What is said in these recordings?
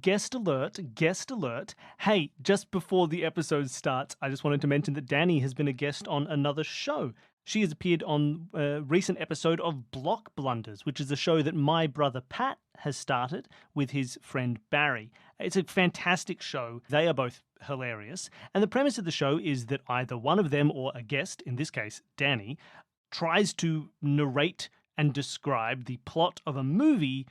Guest alert, guest alert. Hey, just before the episode starts, I just wanted to mention that Danny has been a guest on another show. She has appeared on a recent episode of Block Blunders, which is a show that my brother Pat has started with his friend Barry. It's a fantastic show. They are both hilarious. And the premise of the show is that either one of them or a guest, in this case, Danny, tries to narrate and describe the plot of a movie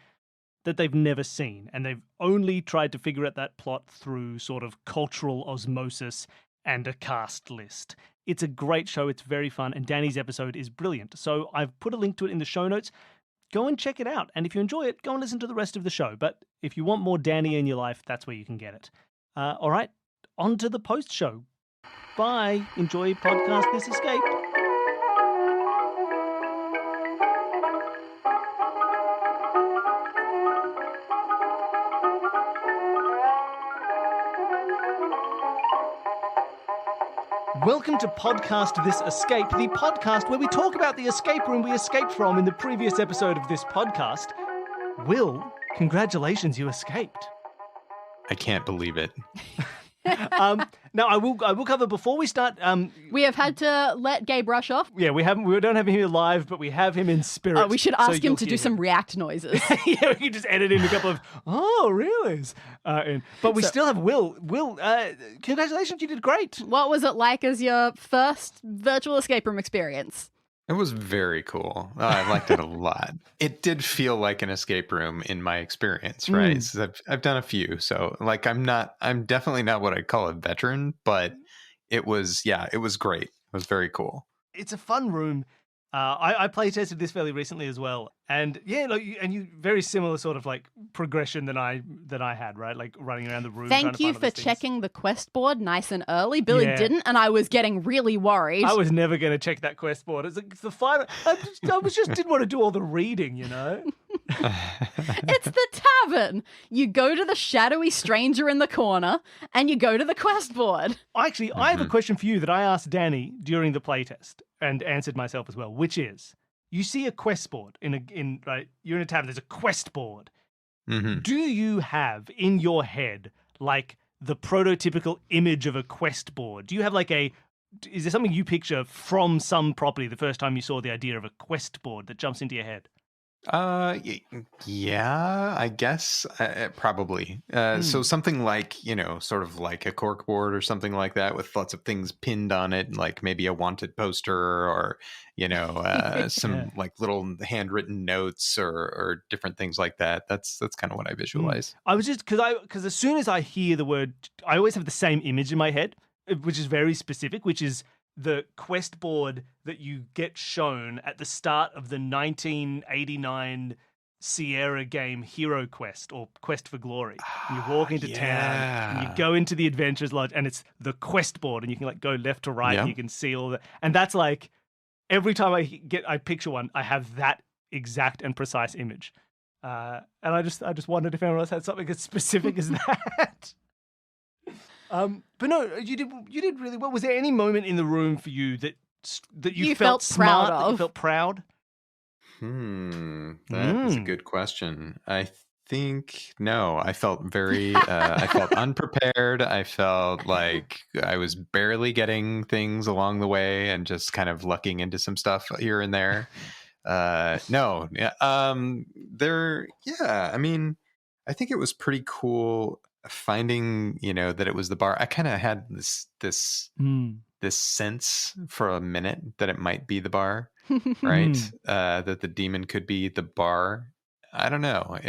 that they've never seen. And they've only tried to figure out that plot through sort of cultural osmosis and a cast list. It's a great show. It's very fun. And Danny's episode is brilliant. So I've put a link to it in the show notes. Go and check it out. And if you enjoy it, go and listen to the rest of the show. But if you want more Danny in your life, that's where you can get it. All right, on to the post show. Bye. Enjoy podcast This Escape. Welcome to Podcast This Escape, the podcast where we talk about the escape room we escaped from in the previous episode of this podcast. Will, congratulations, you escaped. I can't believe it. Now, I will cover before we start. We have had to let Gabe rush off. Yeah, we don't have him here live, but we have him in spirit. We should ask him to do some react noises. Yeah, we can just edit in a couple of really? But we still have Will. Will, congratulations, you did great. What was it like as your first virtual escape room experience? It was very cool. I liked it a lot. It did feel like an escape room in my experience, right? So I've done a few, so like I'm definitely not what I'd call a veteran, but it was great. It was very cool. It's a fun room. I play tested this fairly recently as well, and yeah, like you very similar sort of like progression than I had, right? Like running around the room. Thank you for checking the quest board nice and early. Billy didn't, and I was getting really worried. I was never going to check that quest board. It's like the final. I just didn't want to do all the reading, you know. It's the tavern. You go to the shadowy stranger in the corner, and you go to the quest board. Actually, I have a question for you that I asked Danny during the playtest and answered myself as well, which is, you see a quest board right? You're in a tavern. There's a quest board. Mm-hmm. Do you have in your head like the prototypical image of a quest board? Do you have is there something you picture from some property the first time you saw the idea of a quest board that jumps into your head? Yeah, I guess probably. So something like, sort of like a cork board or something like that with lots of things pinned on it, like maybe a wanted poster or, some like little handwritten notes or different things like that. That's kind of what I visualize. I was just, because as soon as I hear the word, I always have the same image in my head, which is very specific, which is the quest board that you get shown at the start of the 1989 Sierra game Hero Quest or Quest for Glory. And you walk into town and you go into the Adventurers Lodge and it's the quest board and you can like go left to right and you can see all the, and that's like every time I picture one, I have that exact and precise image. And I just wondered if anyone else had something as specific as that. But no, you did really well. Was there any moment in the room for you that you felt smart, proud of? that you felt proud? That is a good question. I think no. I felt very. I felt unprepared. I felt like I was barely getting things along the way and just kind of lucking into some stuff here and there. No. Yeah. I mean, I think it was pretty cool finding, that it was the bar. I kind of had this sense for a minute that it might be the bar, right? That the demon could be the bar. I don't know.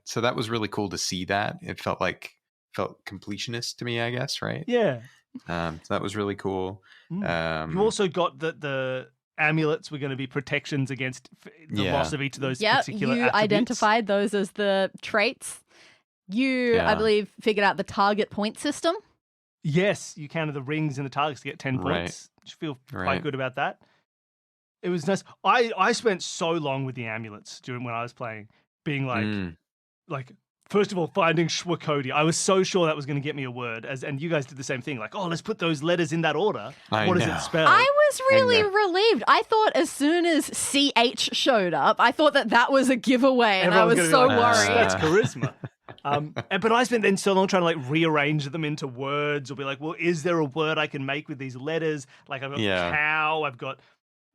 So that was really cool to see that. It felt completionist to me, I guess, right? Yeah. So that was really cool. You also got that the amulets were going to be protections against the loss of each of those particular attributes. You identified those as the traits. I believe, figured out the target point system. Yes, you counted the rings and the targets to get 10 points. I feel quite good about that. It was nice. I spent so long with the amulets when I was playing, being like First of all, finding Schwakodi. I was so sure that was going to get me a word, and you guys did the same thing. Like, oh, let's put those letters in that order. What does it spell? I was really relieved. I thought as soon as CH showed up, I thought that was a giveaway, and Everyone's I was gonna be so like, worried. That's charisma. But I spent then so long trying to like rearrange them into words, or be like, well, is there a word I can make with these letters? Like I've got cow, I've got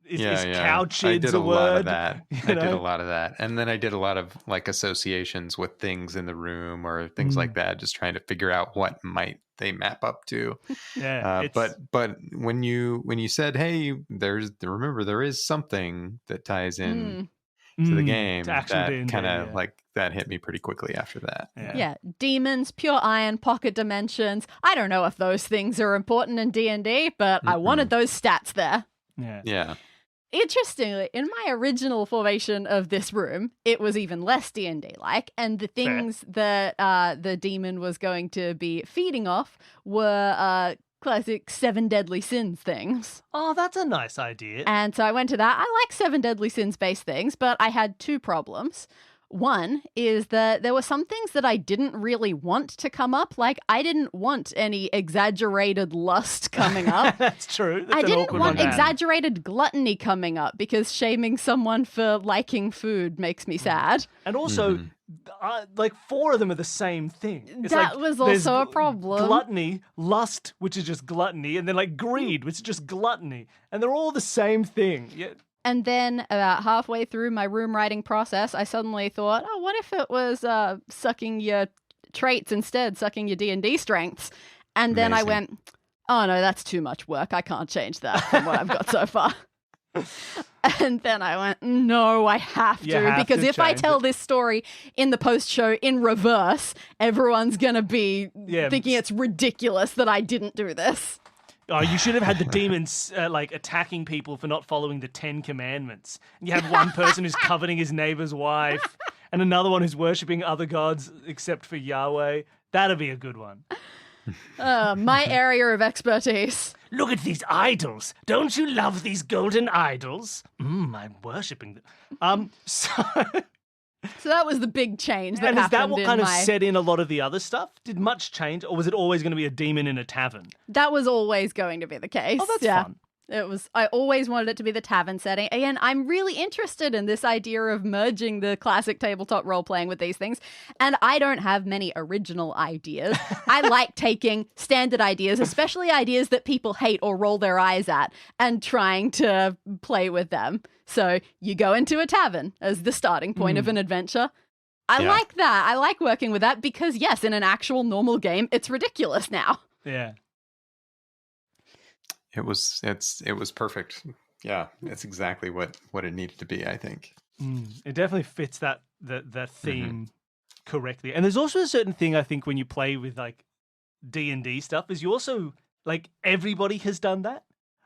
is cow chids I did a word? lot of that. I did know? a lot of that, and then I did a lot of like associations with things in the room or things like that, just trying to figure out what might they map up to. Yeah, but when you said, hey, remember there is something that ties in to the game, to actual that D&D, kind of like that hit me pretty quickly after that. Yeah, demons, pure iron, pocket dimensions. I don't know if those things are important in D&D, but I wanted those stats there. Yeah. Interestingly, in my original formation of this room, it was even less D&D like, and the things that the demon was going to be feeding off were classic 7 deadly sins things. Oh, that's a nice idea. And so I went to that. I like 7 deadly sins based things, but I had 2 problems. One is that there were some things that I didn't really want to come up. Like, I didn't want any exaggerated lust coming up. That's true. That's I an didn't awkward want one. exaggerated gluttony coming up because shaming someone for liking food makes me sad. And also, like 4 of them are the same thing. It's That like, was there's also a problem. Gluttony, lust, which is just gluttony, and then like greed, which is just gluttony. And they're all the same thing. Yeah. And then about halfway through my room writing process, I suddenly thought, oh, what if it was sucking your traits instead, sucking your D&D strengths? And then I went, oh, no, that's too much work. I can't change that from what I've got so far. And then I went, no, I have to. Because if I tell this story in the post-show in reverse, everyone's going to be thinking it's ridiculous that I didn't do this. Oh, you should have had the demons like attacking people for not following the 10 commandments. You have one person who's coveting his neighbor's wife and another one who's worshipping other gods except for Yahweh. That'd be a good one. My area of expertise. Look at these idols. Don't you love these golden idols? I'm worshipping them. So that was the big change that and happened. And is that what kind of set in a lot of the other stuff? Did much change, or was it always going to be a demon in a tavern? That was always going to be the case. Oh, that's fun. It was. I always wanted it to be the tavern setting. Again, I'm really interested in this idea of merging the classic tabletop role playing with these things, and I don't have many original ideas. I like taking standard ideas, especially ideas that people hate or roll their eyes at, and trying to play with them. So you go into a tavern as the starting point of an adventure. I like that. I like working with that because, yes, in an actual normal game, it's ridiculous now. Yeah. It was perfect. Yeah, it's exactly what it needed to be, I think. It definitely fits that theme correctly. And there's also a certain thing I think when you play with like D&D stuff is you also like everybody has done that.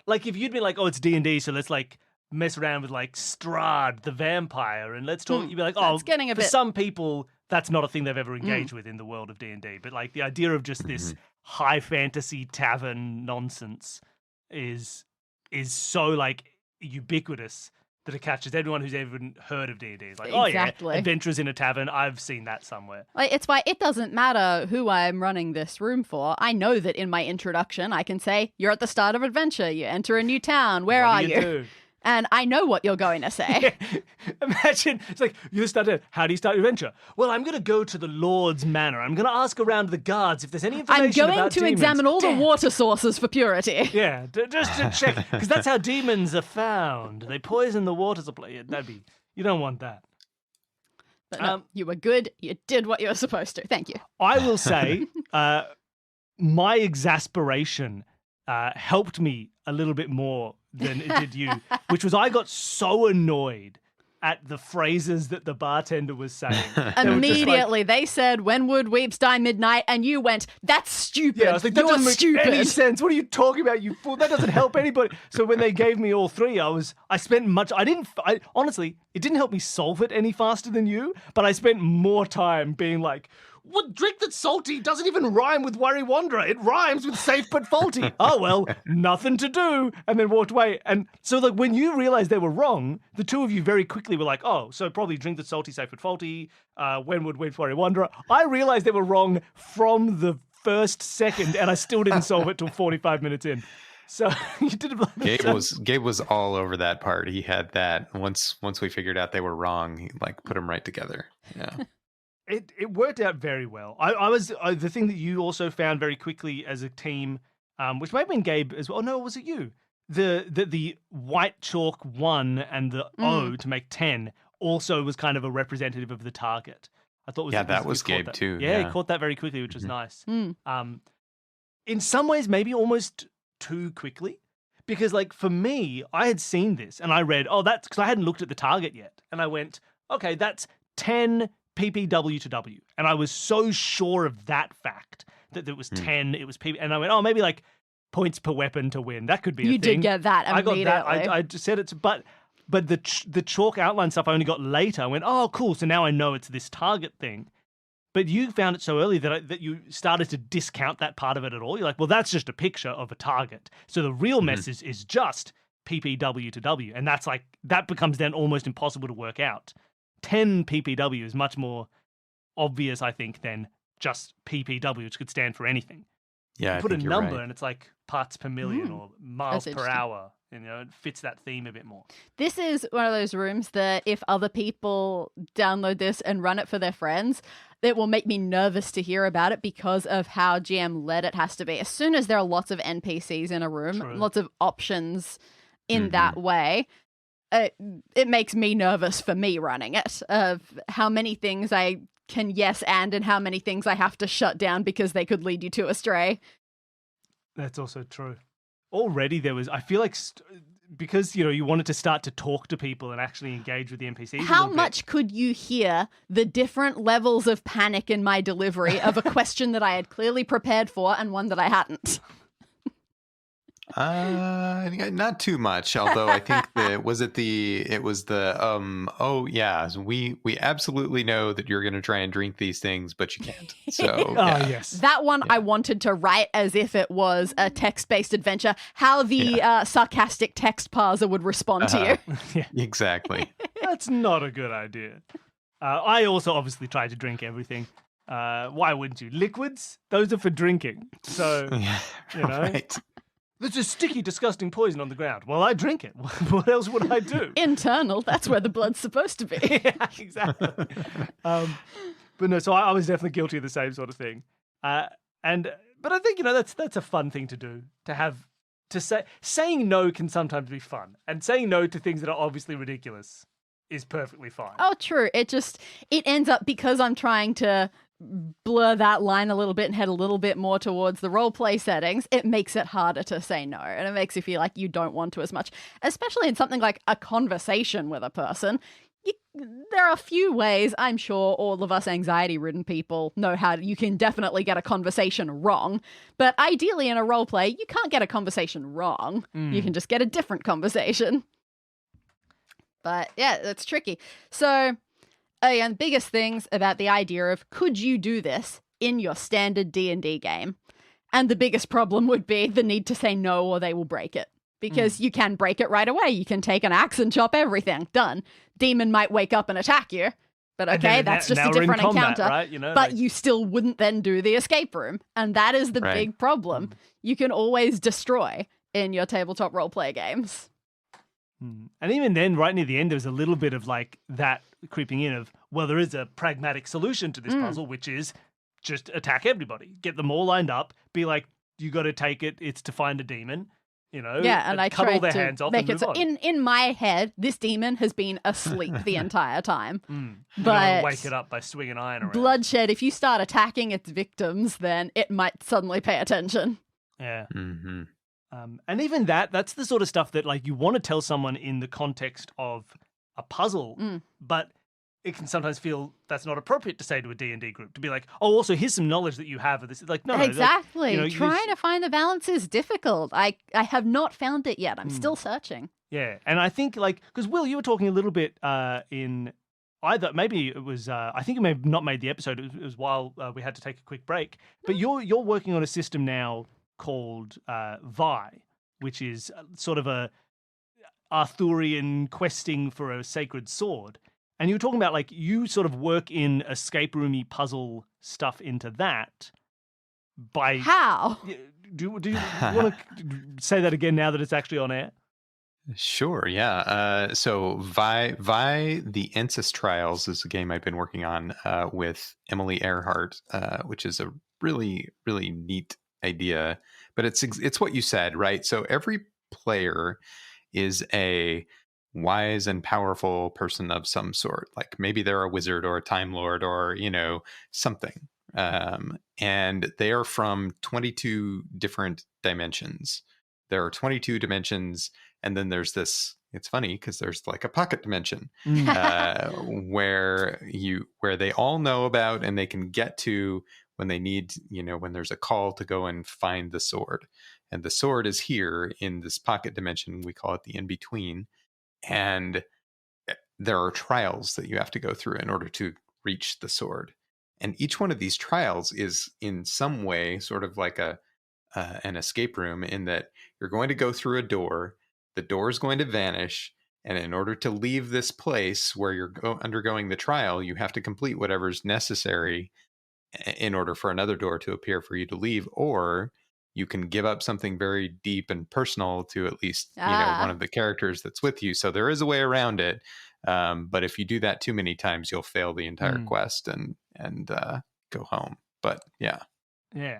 Like if you'd been like, oh, it's D&D, so let's like mess around with like Strahd the vampire and let's talk. You'd be like, oh, for some people that's not a thing they've ever engaged with in the world of D&D. But like the idea of just this high fantasy tavern nonsense is so like ubiquitous that it catches everyone who's ever heard of D&D. It's like, exactly. Oh yeah, adventures in a tavern. I've seen that somewhere. Like, it's why it doesn't matter who I'm running this room for. I know that in my introduction, I can say, you're at the start of adventure. You enter a new town. Where are you? Do? And I know what you're going to say. Yeah. Imagine, it's like, how do you start your adventure? Well, I'm going to go to the Lord's Manor. I'm going to ask around the guards if there's any information about demons. I'm going to examine all the water sources for purity. Yeah, just to check, because that's how demons are found. They poison the water supply. You don't want that. But no, you were good. You did what you were supposed to. Thank you. I will say, my exasperation helped me a little bit more than it did you, which was I got so annoyed at the phrases that the bartender was saying. Immediately, they said, when would weeps die midnight? And you went, that's stupid. Yeah, I was like, that doesn't make any sense. What are you talking about, you fool? That doesn't help anybody. So when they gave me all 3, honestly, it didn't help me solve it any faster than you, but I spent more time being like, what drink that's salty doesn't even rhyme with worry wanderer. It rhymes with safe but faulty. Oh, well, nothing to do. And then walked away. And so like when you realized they were wrong, the two of you very quickly were like, oh, so probably drink that's salty, safe but faulty. When would wait for worry wanderer? I realized they were wrong from the first second, and I still didn't solve it till 45 minutes in. So you did it. Gabe was all over that part. He had that once we figured out they were wrong. He like put them right together. Yeah, it worked out very well. I was the thing that you also found very quickly as a team, which might have been Gabe as well. Oh, no, was it you? The white chalk 1 and the O to make 10 also was kind of a representative of the target. I thought that was Gabe too. Yeah, he caught that very quickly, which was nice. In some ways, maybe almost too quickly, because like for me, I had seen this and I read, oh, that's because I hadn't looked at the target yet, and I went, okay, that's 10 ppw to W, and I was so sure of that fact that it was 10, it was pp, and I went, oh, maybe like points per weapon to win. That could be a thing. You did get that immediately. I got that. I just said it, but the chalk outline stuff I only got later. I went, oh, cool. So now I know it's this target thing. But you found it so early that you started to discount that part of it at all. You're like, well, that's just a picture of a target. So the real message is just ppw to W. And that's like, that becomes then almost impossible to work out. 10 ppw is much more obvious, I think, than just ppw, which could stand for anything. Yeah, you put a number right. and it's like parts per million or miles per hour. You know, it fits that theme a bit more. This is one of those rooms that if other people download this and run it for their friends, it will make me nervous to hear about it because of how GM led it has to be. As soon as there are lots of NPCs in a room, lots of options in that way, it makes me nervous for me running it, of how many things I can yes and how many things I have to shut down because they could lead you to astray. That's also true. Already there was, I feel like, because, you know, you wanted to start to talk to people and actually engage with the NPCs. How much could you hear the different levels of panic in my delivery of a question that I had clearly prepared for and one that I hadn't? Not too much, although I think oh yeah, so we absolutely know that you're going to try and drink these things, but you can't. So yes, that one I wanted to write as if it was a text-based adventure, how the sarcastic text parser would respond to you. Exactly. That's not a good idea. I also obviously tried to drink everything. Why wouldn't you? Liquids, those are for drinking. So you know. Right. There's a sticky, disgusting poison on the ground. Well, I drink it. What else would I do? Internal. That's where the blood's supposed to be. Yeah, exactly. But no, so I was definitely guilty of the same sort of thing. But I think, you know, that's a fun thing to do. Saying no can sometimes be fun, and saying no to things that are obviously ridiculous is perfectly fine. Oh, true. It ends up, because I'm trying to blur that line a little bit and head a little bit more towards the roleplay settings, it makes it harder to say no, and it makes you feel like you don't want to as much, especially in something like a conversation with a person. There are a few ways, I'm sure all of us anxiety-ridden people know how you can definitely get a conversation wrong, but ideally in a roleplay, you can't get a conversation wrong. You can just get a different conversation. But yeah, it's tricky. So again, the biggest things about the idea of could you do this in your standard D&D game? And the biggest problem would be the need to say no or they will break it. Because you can break it right away. You can take an axe and chop everything. Done. Demon might wake up and attack you. But okay, that's just a different encounter. Right? You know, but you still wouldn't then do the escape room. And that is the big problem. You can always destroy in your tabletop roleplay games. And even then, right near the end, there's a little bit of like that creeping in of, well, there is a pragmatic solution to this puzzle, which is just attack everybody. Get them all lined up. Be like, you got to take it. It's to find a demon. You know, and I cut all their hands off and move on. In my head, this demon has been asleep the entire time. But wake it up by swinging iron around. Bloodshed, if you start attacking its victims, then it might suddenly pay attention. Yeah. And even that's the sort of stuff that like you want to tell someone in the context of a puzzle, but it can sometimes feel that's not appropriate to say to a D&D group, to be like, oh, also here's some knowledge that you have of this. Like, no, exactly. Like, you know, trying to find the balance is difficult. I have not found it yet. I'm still searching. Yeah, and I think like because Will, you were talking a little bit in either maybe it was I think you may have not made the episode. It was while we had to take a quick break. But you're working on a system now called Vi, which is sort of a Arthurian questing for a sacred sword. And you were talking about like you sort of work in escape roomy puzzle stuff into that by How? Do you want to say that again now that it's actually on air? Sure, yeah. So Vi, the Ensis Trials is a game I've been working on with Emily Earhart, which is a really, really neat idea. But it's what you said, right? So every player is a wise and powerful person of some sort. Like maybe they're a wizard or a time lord or, something. And they are from 22 different dimensions. There are 22 dimensions. And then there's this, it's funny because there's like a pocket dimension where they all know about and they can get to when they need, when there's a call to go and find the sword. And the sword is here in this pocket dimension. We call it the in-between. And there are trials that you have to go through in order to reach the sword. And each one of these trials is in some way sort of like an escape room in that you're going to go through a door. The door is going to vanish. And in order to leave this place where you're undergoing the trial, you have to complete whatever's necessary in order for another door to appear for you to leave. Or you can give up something very deep and personal to at least one of the characters that's with you. So there is a way around it. But if you do that too many times, you'll fail the entire quest and go home. But yeah.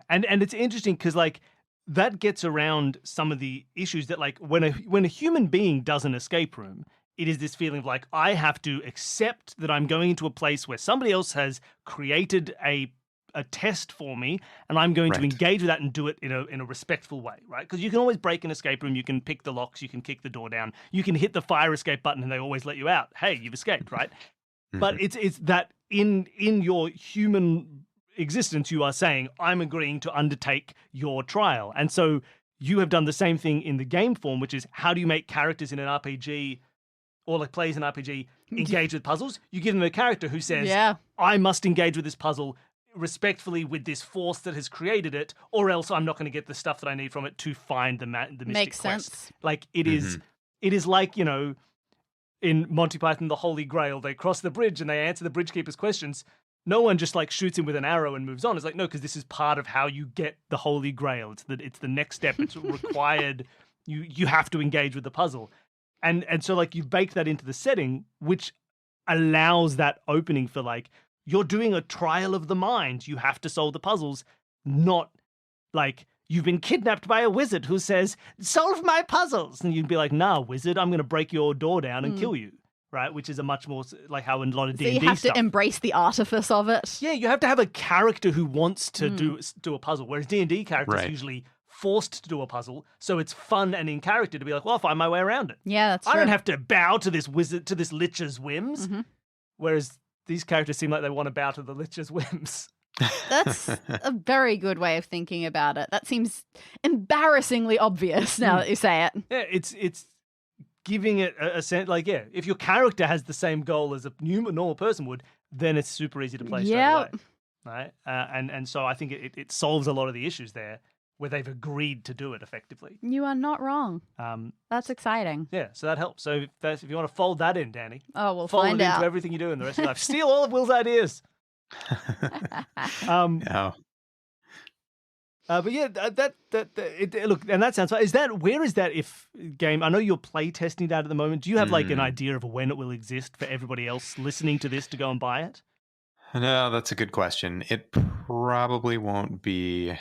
And it's interesting because like that gets around some of the issues that like when a human being does an escape room, it is this feeling of like I have to accept that I'm going into a place where somebody else has created a test for me, and I'm going to engage with that and do it in a respectful way, right? Because you can always break an escape room, you can pick the locks, you can kick the door down, you can hit the fire escape button, and they always let you out. Hey, you've escaped, right? But it's that in your human existence, you are saying, I'm agreeing to undertake your trial. And so you have done the same thing in the game form, which is how do you make characters in an RPG or like plays an RPG engage with puzzles? You give them a character who says, I must engage with this puzzle respectfully with this force that has created it, or else I'm not going to get the stuff that I need from it to find the mystic Makes quest. sense. Like it is like, in Monty Python, the Holy Grail, they cross the bridge and they answer the bridge keeper's questions. No one just like shoots him with an arrow and moves on. It's like, no, because this is part of how you get the Holy Grail. It's the next step. It's required. You have to engage with the puzzle. And so like you've baked that into the setting, which allows that opening for like, you're doing a trial of the mind. You have to solve the puzzles, not like you've been kidnapped by a wizard who says, solve my puzzles. And you'd be like, nah, wizard, I'm going to break your door down and kill you. Right, which is a much more like how in a lot of D&D stuff. So you have stuff. to embrace the artifice of it. Yeah, you have to have a character who wants to do a puzzle, whereas D&D characters usually forced to do a puzzle, so it's fun and in character to be like, well, I'll find my way around it. Yeah, that's true. I don't have to bow to this wizard, to this lich's whims, whereas these characters seem like they want to bow to the lich's whims. That's a very good way of thinking about it. That seems embarrassingly obvious now that you say it. Yeah, it's giving it a sense, like, if your character has the same goal as a normal person would, then it's super easy to play straight away. Right? And so I think it solves a lot of the issues there where they've agreed to do it effectively. You are not wrong. That's exciting. Yeah, so that helps. So if you want to fold that in, Danny. Oh, we'll fold find it out. into everything you do in the rest of your life. Steal all of Will's ideas. No. But yeah, look, and that sounds fun. Where is that game? I know you're play testing that at the moment. Do you have like an idea of when it will exist for everybody else listening to this to go and buy it? No, that's a good question. It probably won't be.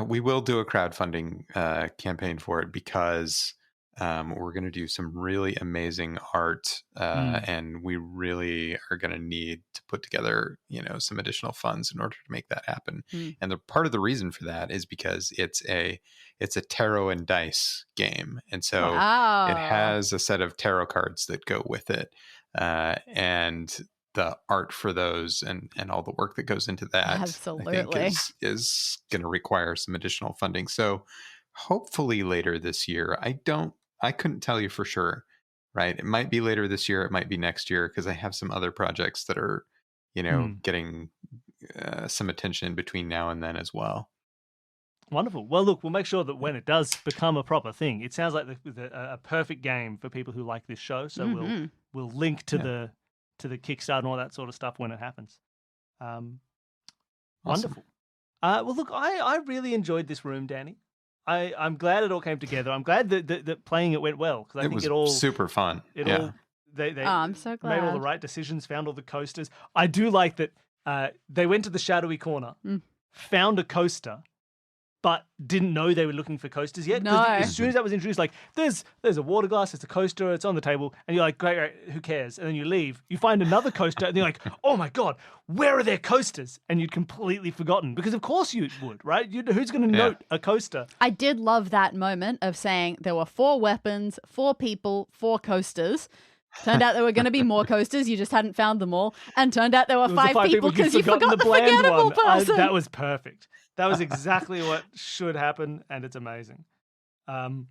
We will do a crowdfunding campaign for it because we're going to do some really amazing art, and we really are going to need to put together, some additional funds in order to make that happen. And part of the reason for that is because it's a tarot and dice game, and so it has a set of tarot cards that go with it, and the art for those and all the work that goes into that, absolutely, I think is going to require some additional funding. So hopefully later this year. I couldn't tell you for sure right? It might be later this year. It might be next year because I have some other projects that are, getting some attention between now and then as well. Wonderful. Well, look, we'll make sure that when it does become a proper thing, it sounds like a perfect game for people who like this show. So we'll link to the Kickstarter and all that sort of stuff when it happens. Wonderful. Well, look, I really enjoyed this room, Danny. I'm glad it all came together. I'm glad that playing it went well because I think it all super fun. I'm so glad. Made all the right decisions, found all the coasters. I do like that they went to the shadowy corner, found a coaster, but didn't know they were looking for coasters yet. No. As soon as that was introduced, like, there's a water glass, there's a coaster, it's on the table, and you're like, great, who cares? And then you leave, you find another coaster, and you're like, oh my God, where are their coasters? And you'd completely forgotten, because of course you would, right? Who's going to note a coaster? I did love that moment of saying there were 4 weapons, 4 people, 4 coasters. Turned out there were going to be more coasters, you just hadn't found them all. And turned out there were 5 people because you forgot the forgettable person. That was perfect. That was exactly what should happen, and it's amazing. Well,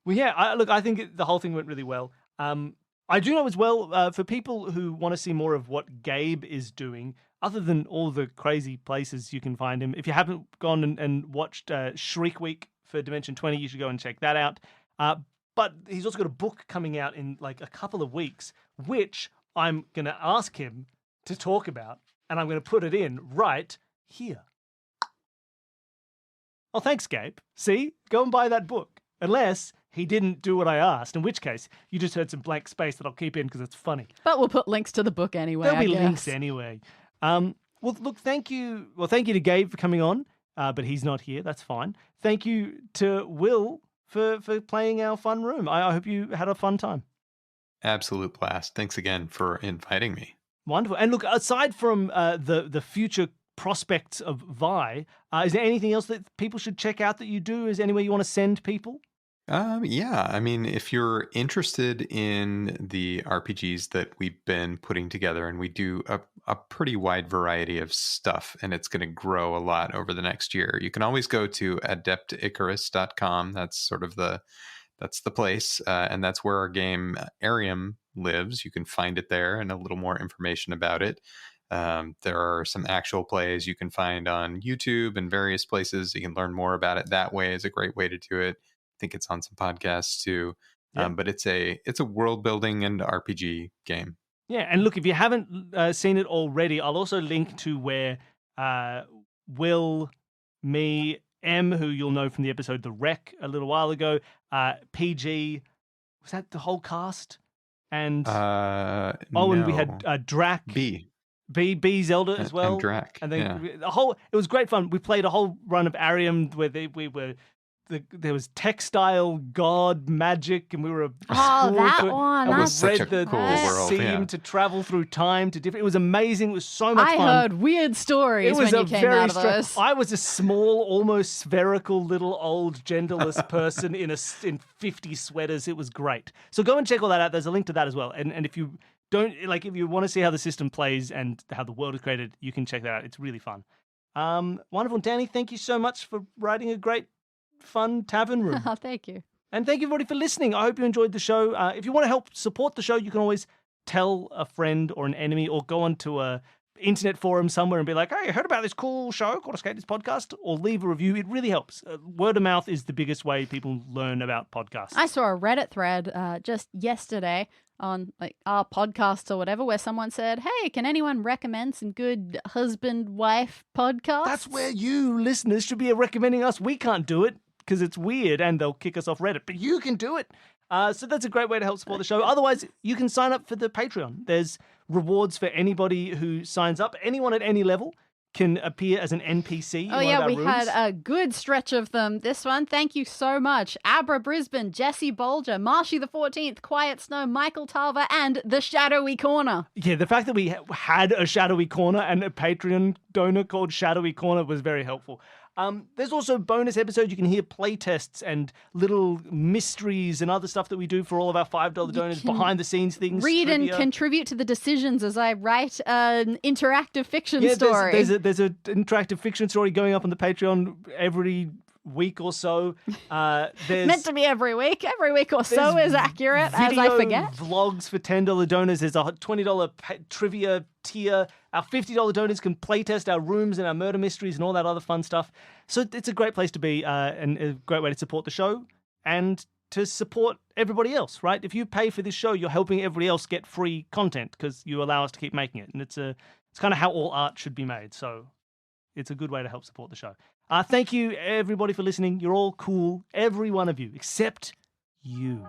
yeah, I think the whole thing went really well. I do know as well, for people who want to see more of what Gabe is doing, other than all the crazy places you can find him, if you haven't gone and watched Shriek Week for Dimension 20, you should go and check that out. But he's also got a book coming out in like a couple of weeks, which I'm going to ask him to talk about, and I'm going to put it in right here. Oh, thanks, Gabe. See? Go and buy that book. Unless he didn't do what I asked, in which case you just heard some blank space that I'll keep in because it's funny. But we'll put links to the book anyway. There'll be links anyway. Well, look, thank you. Well, thank you to Gabe for coming on, but he's not here. That's fine. Thank you to Will for playing our fun room. I hope you had a fun time. Absolute blast. Thanks again for inviting me. Wonderful. And look, aside from the future prospects of Vi, is there anything else that people should check out that you do? Is there anywhere you want to send people? Yeah, I mean, if you're interested in the RPGs that we've been putting together, and we do a pretty wide variety of stuff, and it's going to grow a lot over the next year, you can always go to adepticarus.com. That's sort of that's the place, and that's where our game Arium lives. You can find it there and a little more information about it. There are some actual plays you can find on YouTube and various places. You can learn more about it that way. Is a great way to do it. I think it's on some podcasts too. Yeah. But it's a world building and RPG game. Yeah, and look, if you haven't seen it already, I'll also link to where Will, me, M, who you'll know from the episode The Wreck a little while ago, PG, was that the whole cast? And and we had Drac. B Zelda as well. And Drac. And then it was great fun. We played a whole run of Arium where there was textile, god, magic, and we were that one. That was such a cool world. Seemed to travel through time to different. It was amazing. It was so much fun. I heard weird stories when you came out of those. I was a small, almost spherical, little old, genderless person in 50 sweaters. It was great. So go and check all that out. There's a link to that as well. And if you if you want to see how the system plays and how the world is created, you can check that out. It's really fun. Wonderful, Danny. Thank you so much for writing a great, fun tavern room. Thank you. And thank you everybody for listening. I hope you enjoyed the show. If you want to help support the show, you can always tell a friend or an enemy, or go onto a internet forum somewhere and be like, hey, I heard about this cool show called Escape This Podcast, or leave a review. It really helps. Word of mouth is the biggest way people learn about podcasts. I saw a Reddit thread just yesterday on our podcasts or whatever, where someone said, hey, can anyone recommend some good husband-wife podcasts? That's where you listeners should be recommending us. We can't do it because it's weird and they'll kick us off Reddit, but you can do it. So that's a great way to help support the show. Otherwise, you can sign up for the Patreon. There's rewards for anybody who signs up. Anyone at any level can appear as an NPC in one of our rooms. Had a good stretch of them. This one, thank you so much. Abra Brisbane, Jesse Bolger, Marshy the 14th, Quiet Snow, Michael Tarver, and The Shadowy Corner. Yeah, the fact that we had a Shadowy Corner and a Patreon donor called Shadowy Corner was very helpful. There's also bonus episodes. You can hear play tests and little mysteries and other stuff that we do for all of our $5 donors, behind the scenes things. Read trivia. And contribute to the decisions as I write an interactive fiction story. There's an interactive fiction story going up on the Patreon every week or so. There's Meant to be every week. Every week or so is accurate, as I forget. Vlogs for $10 donors. There's a $20 trivia tier. Our $50 donors can playtest our rooms and our murder mysteries and all that other fun stuff. So it's a great place to be and a great way to support the show and to support everybody else, right? If you pay for this show, you're helping everybody else get free content because you allow us to keep making it. And it's kind of how all art should be made. So it's a good way to help support the show. Thank you, everybody, for listening. You're all cool, every one of you, except you.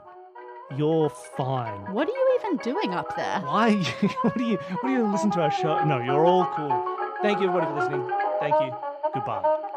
You're fine. What are you even doing up there? Why? What do you listen to our show? No, you're all cool. Thank you, everybody, for listening. Thank you. Goodbye.